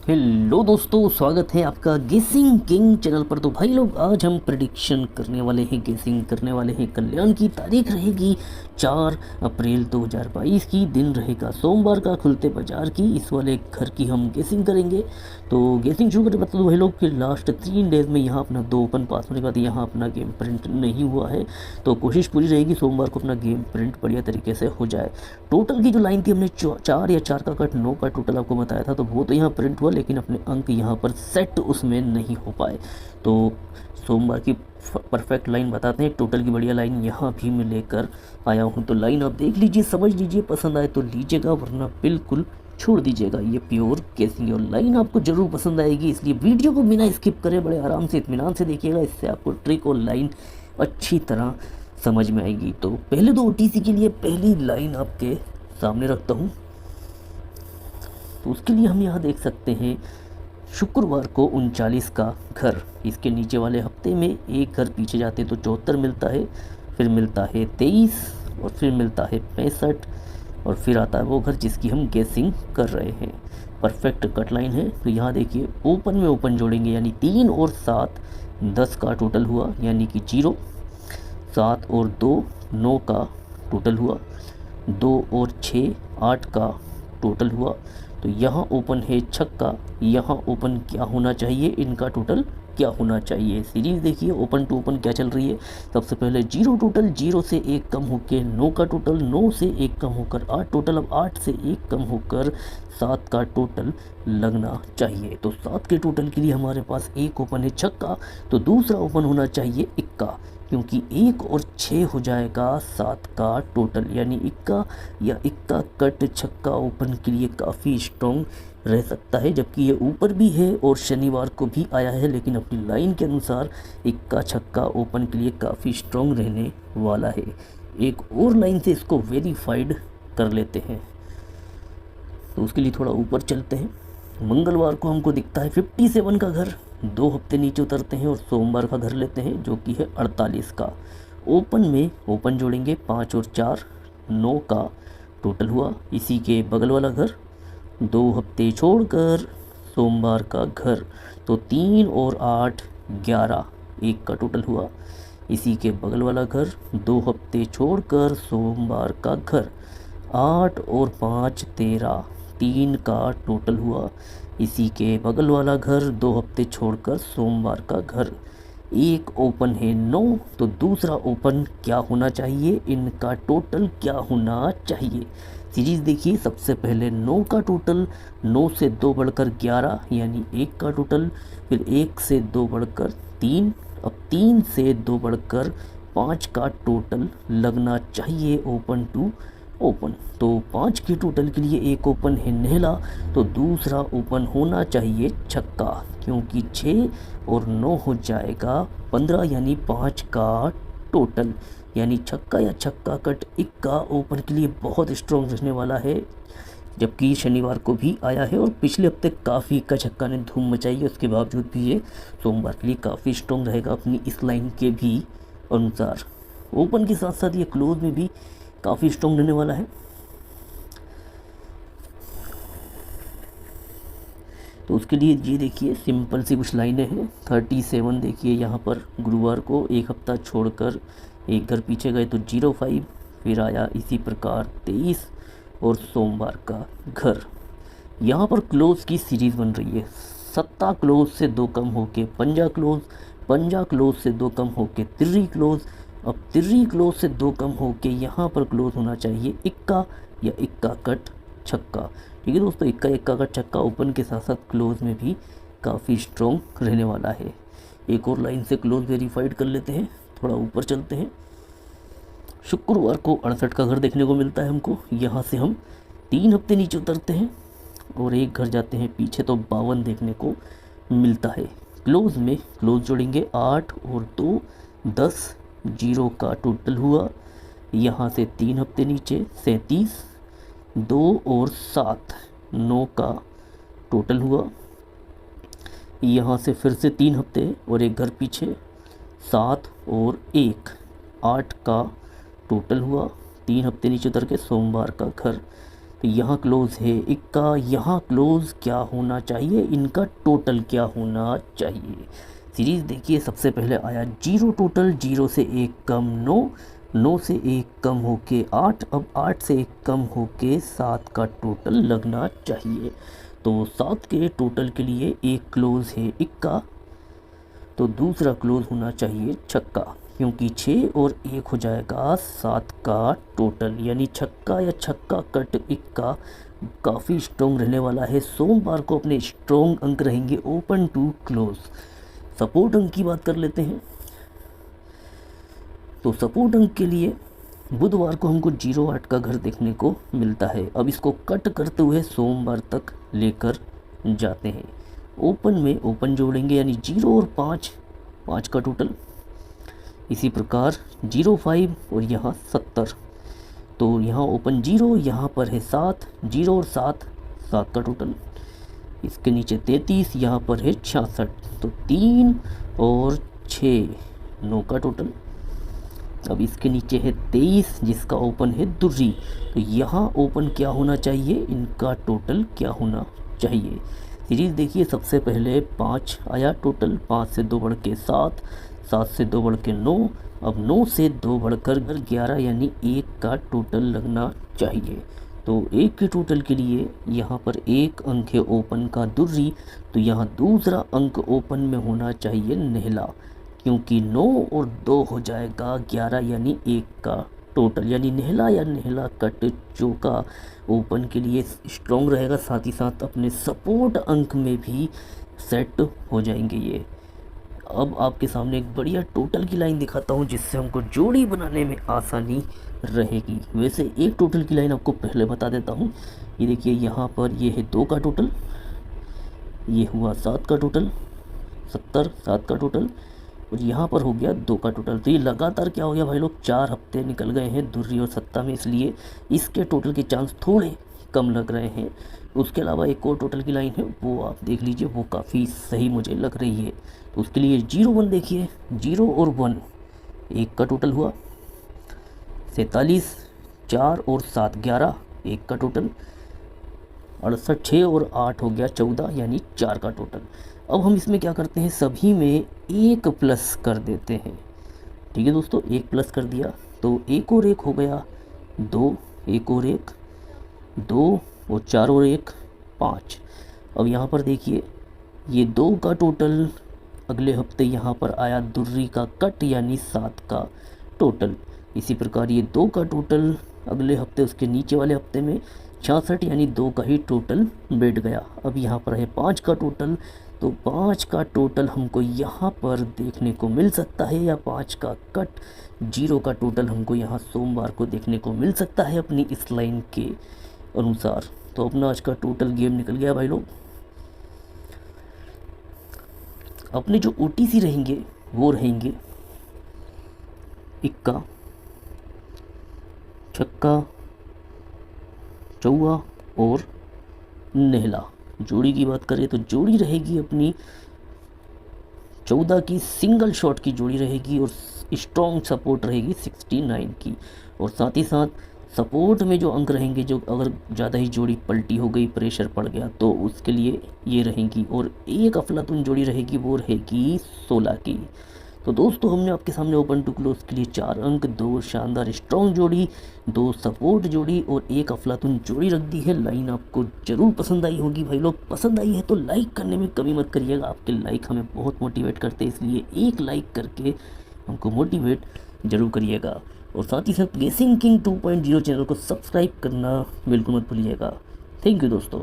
Hello दोस्तों, स्वागत है आपका गेसिंग किंग चैनल पर। तो भाई लोग, आज हम प्रेडिक्शन करने वाले हैं, गेसिंग करने वाले हैं। कल्याण की तारीख रहेगी 4 अप्रैल 2022 की, दिन रहेगा सोमवार का। खुलते बाजार की इस वाले घर की हम गेसिंग करेंगे। तो गेसिंग शुरू करते बता दो भाई लोग कि लास्ट 3 डेज में यहाँ अपना 2 ओपन पास होने के बाद यहाँ अपना गेम प्रिंट नहीं हुआ है। तो कोशिश पूरी रहेगी सोमवार को अपना गेम प्रिंट बढ़िया तरीके से हो जाए। टोटल की जो लाइन थी, हमने 4 या 4 का कट 9 का टोटल आपको बताया था, तो वो तो यहाँ प्रिंट हुआ, लेकिन अपने अंक यहाँ पर सेट उसमें नहीं हो पाए। तो सोमवार की परफेक्ट लाइन बताते हैं। टोटल की बढ़िया लाइन यहाँ भी मैं लेकर आया हूँ। तो लाइन आप देख लीजिए, समझ लीजिए, पसंद आए तो लीजिएगा, वरना बिल्कुल छोड़ दीजिएगा। ये प्योर केसिंग और लाइन आपको ज़रूर पसंद आएगी, इसलिए वीडियो को बिना स्किप करे बड़े आराम से इत्मीनान से देखिएगा। इससे आपको ट्रिक और लाइन अच्छी तरह समझ में आएगी। तो पहले तो ओटीसी के लिए पहली लाइन आपके सामने रखता हूँ। तो उसके लिए हम यहाँ देख सकते हैं शुक्रवार को 39 का घर। इसके नीचे वाले हफ्ते में एक घर पीछे जाते तो 74 मिलता है, फिर मिलता है 23, और फिर मिलता है 65, और फिर आता है वो घर जिसकी हम गेसिंग कर रहे हैं। परफेक्ट कट लाइन है। तो यहाँ देखिए, ओपन में ओपन जोड़ेंगे, यानी 3 और 7 10 का टोटल हुआ, यानी कि 0। 7 और 2 9 का टोटल हुआ। 2 और 6 8 का टोटल हुआ। तो यहाँ ओपन है छक्का, यहाँ ओपन क्या होना चाहिए, इनका टोटल क्या होना चाहिए। सीरीज देखिए, ओपन टू ओपन क्या चल रही है। सबसे पहले 0 टोटल, 0 से 1 कम होकर 9 का टोटल, 9 से 1 कम होकर 8 टोटल, अब 8 से 1 कम होकर 7 का टोटल लगना चाहिए। तो 7 के टोटल के लिए हमारे पास एक ओपन है छक्का, तो दूसरा ओपन होना चाहिए इक्का, क्योंकि 1 और 6 हो जाएगा 7 का टोटल, यानी इक्का या इक्का कट छक्का ओपन के लिए काफ़ी स्ट्रॉन्ग रह सकता है। जबकि ये ऊपर भी है और शनिवार को भी आया है, लेकिन अपनी लाइन के अनुसार इक्का छक्का ओपन के लिए काफ़ी स्ट्रॉन्ग रहने वाला है। एक और लाइन से इसको वेरीफाइड कर लेते हैं। तो उसके लिए थोड़ा ऊपर चलते हैं। मंगलवार को हमको दिखता है 57 का घर, 2 हफ्ते नीचे उतरते हैं और सोमवार का घर लेते हैं जो कि है 48 का। ओपन में ओपन जोड़ेंगे, 5 और 4 9 का टोटल हुआ। इसी के बगल वाला घर 2 हफ्ते छोड़कर सोमवार का घर, तो 3 और 8 11 1 का टोटल हुआ। इसी के बगल वाला घर 2 हफ्ते छोड़कर सोमवार का घर, 8 और 5 13 3 का टोटल हुआ। इसी के बगल वाला घर 2 हफ्ते छोड़कर सोमवार का घर, एक ओपन है 9, तो दूसरा ओपन क्या होना चाहिए, इनका टोटल क्या होना चाहिए। सीरीज देखिए, सबसे पहले 9 का टोटल, 9 से 2 बढ़कर 11 यानी 1 का टोटल, फिर 1 से 2 बढ़कर 3, अब 3 से 2 बढ़कर 5 का टोटल लगना चाहिए ओपन टू ओपन। तो 5 के टोटल के लिए एक ओपन है नहला, तो दूसरा ओपन होना चाहिए छक्का, क्योंकि 6 और 9 हो जाएगा 15, यानी 5 का टोटल, यानी छक्का या छक्का कट इक्का ओपन के लिए बहुत स्ट्रॉन्ग रहने वाला है। जबकि शनिवार को भी आया है और पिछले हफ्ते काफ़ी इक्का छक्का ने धूम मचाई है, उसके बावजूद भी ये सोमवार के लिए काफ़ी स्ट्रॉन्ग रहेगा अपनी इस लाइन के भी अनुसार। ओपन के साथ साथ ये क्लोज में भी काफ़ी स्ट्रॉन्ग रहने वाला है। तो उसके लिए ये देखिए, सिंपल सी कुछ लाइनें हैं। 37 देखिए, यहाँ पर गुरुवार को एक हफ्ता छोड़कर एक घर पीछे गए तो 05, फिर आया इसी प्रकार 23 और सोमवार का घर। यहाँ पर क्लोज की सीरीज़ बन रही है। सत्ता क्लोज से 2 कम होके पंजा क्लोज, पंजा क्लोज से 2 कम होके तिर्री क्लोज, अब तिर्री क्लोज से 2 कम होके यहाँ पर क्लोज होना चाहिए इक्का या इक्का कट छक्का। ठीक है दोस्तों, इक्का इक्का कट छक्का ओपन के साथ साथ क्लोज में भी काफ़ी स्ट्रॉन्ग रहने वाला है। एक और लाइन से क्लोज वेरीफाइड कर लेते हैं। थोड़ा ऊपर चलते हैं। शुक्रवार को 68 का घर देखने को मिलता है हमको। यहाँ से हम 3 हफ्ते नीचे उतरते हैं और एक घर जाते हैं पीछे, तो 52 देखने को मिलता है। क्लोज में क्लोज जोड़ेंगे, 8 और 2 10 0 का टोटल हुआ। यहाँ से 3 हफ्ते नीचे 37, 2 और 7 9 का टोटल हुआ। यहाँ से फिर से 3 हफ्ते और एक घर पीछे, 7 और 1 8 का टोटल हुआ। 3 हफ्ते नीचे उतर के सोमवार का घर, यहाँ क्लोज है इक्का, यहाँ क्लोज क्या होना चाहिए, इनका टोटल क्या होना चाहिए। सीरीज़ देखिए, सबसे पहले आया 0 टोटल, 0 से 1 कम 9, 9 से 1 कम होके 8, अब 8 से 1 कम होके 7 का टोटल लगना चाहिए। तो 7 के टोटल के लिए एक क्लोज है इक्का, तो दूसरा क्लोज होना चाहिए छक्का, क्योंकि 6 और 1 हो जाएगा 7 का टोटल, यानी छक्का या छक्का कट इक्का काफ़ी स्ट्रॉन्ग रहने वाला है। सोमवार को अपने स्ट्रॉन्ग अंक रहेंगे ओपन टू क्लोज। सपोर्ट अंक की बात कर लेते हैं, तो सपोर्ट अंक के लिए बुधवार को हमको 0-8 का घर देखने को मिलता है। अब इसको कट करते हुए सोमवार तक लेकर जाते हैं। ओपन में ओपन जोड़ेंगे, यानी 0 और 5, 5 का टोटल। इसी प्रकार 0-5 और यहाँ 70, तो यहाँ ओपन 0, यहाँ पर है 7, 0 और 7, 7 का टोटल। इसके नीचे 33, यहाँ पर है 66, तो 3 और 6, 9 का टोटल। अब इसके नीचे है 23, जिसका ओपन है दुर्री, तो यहाँ ओपन क्या होना चाहिए, इनका टोटल क्या होना चाहिए। सीरीज़ देखिए, सबसे पहले 5 आया टोटल, 5 से 2 बढ़ के 7, 7 से 2 बढ़ के 9, अब 9 से 2 बढ़कर 11, यानी 1 का टोटल लगना चाहिए। तो 1 के टोटल के लिए यहाँ पर 1 अंक है ओपन का दुर्री, तो यहाँ दूसरा अंक ओपन में होना चाहिए नेहला, क्योंकि 9 और 2 हो जाएगा 11, यानी 1 का टोटल, यानी नेहला या नेहला कट चौका ओपन के लिए स्ट्रॉन्ग रहेगा, साथ ही साथ अपने सपोर्ट अंक में भी सेट हो जाएंगे ये। अब आपके सामने एक बढ़िया टोटल की लाइन दिखाता हूँ, जिससे हमको जोड़ी बनाने में आसानी रहेगी। वैसे एक टोटल की लाइन आपको पहले बता देता हूँ। ये देखिए, यहाँ पर ये है 2 का टोटल, ये हुआ 7 का टोटल, 70, 7 का टोटल, और यहाँ पर हो गया 2 का टोटल। तो ये लगातार क्या हो गया भाई लोग, 4 हफ्ते निकल गए हैं दुर्री और सत्ता में, इसलिए इसके टोटल के चांस थोड़े कम लग रहे हैं। उसके अलावा एक और टोटल की लाइन है, वो आप देख लीजिए, वो काफ़ी सही मुझे लग रही है। तो उसके लिए 0-1 देखिए, 0 और 1, 1 का टोटल हुआ 47, 4 और 7 11, 1 का टोटल 68, 6 और 8 हो गया 14, यानी 4 का टोटल। अब हम इसमें क्या करते हैं, सभी में 1 प्लस कर देते हैं। ठीक है दोस्तों, 1 प्लस कर दिया, तो 1 और 1 हो गया 2, 1 और 1 2, और 4 और 1 5। अब यहाँ पर देखिए, ये 2 का टोटल अगले हफ्ते यहाँ पर आया दुर्री का कट, यानी 7 का टोटल। इसी प्रकार ये 2 का टोटल अगले हफ्ते, उसके नीचे वाले हफ्ते में 66, यानी 2 का ही टोटल बैठ गया। अब यहाँ पर है 5 का टोटल, तो 5 का टोटल हमको यहाँ पर देखने को मिल सकता है, या 5 का कट 0 का टोटल हमको यहाँ सोमवार को देखने को मिल सकता है अपनी इस लाइन के अनुसार। तो अपना आज का टोटल गेम निकल गया भाई लोग। अपने जो OTC रहेंगे वो रहेंगे इक्का, छक्का, चौवा और नेहला। जोड़ी की बात करें तो जोड़ी रहेगी अपनी 14 की, सिंगल शॉट की जोड़ी रहेगी, और स्ट्रॉन्ग सपोर्ट रहेगी 69 की। और साथ ही साथ सपोर्ट में जो अंक रहेंगे, जो अगर ज़्यादा ही जोड़ी पलटी हो गई, प्रेशर पड़ गया, तो उसके लिए ये रहेंगी। और एक अफलातून जोड़ी रहेगी, वो रहेगी 16 की। तो दोस्तों, हमने आपके सामने ओपन टू क्लोज के लिए 4 अंक, 2 शानदार स्ट्रॉन्ग जोड़ी, 2 सपोर्ट जोड़ी और 1 अफलातून जोड़ी रख दी है। लाइन आपको ज़रूर पसंद आई होगी भाई लोग। पसंद आई है तो लाइक करने में कमी मत करिएगा, आपके लाइक हमें बहुत मोटिवेट करते हैं, इसलिए एक लाइक करके हमको मोटिवेट ज़रूर करिएगा। और साथ ही साथ गेसिंग किंग 2.0 चैनल को सब्सक्राइब करना बिल्कुल मत भूलिएगा। थैंक यू दोस्तों।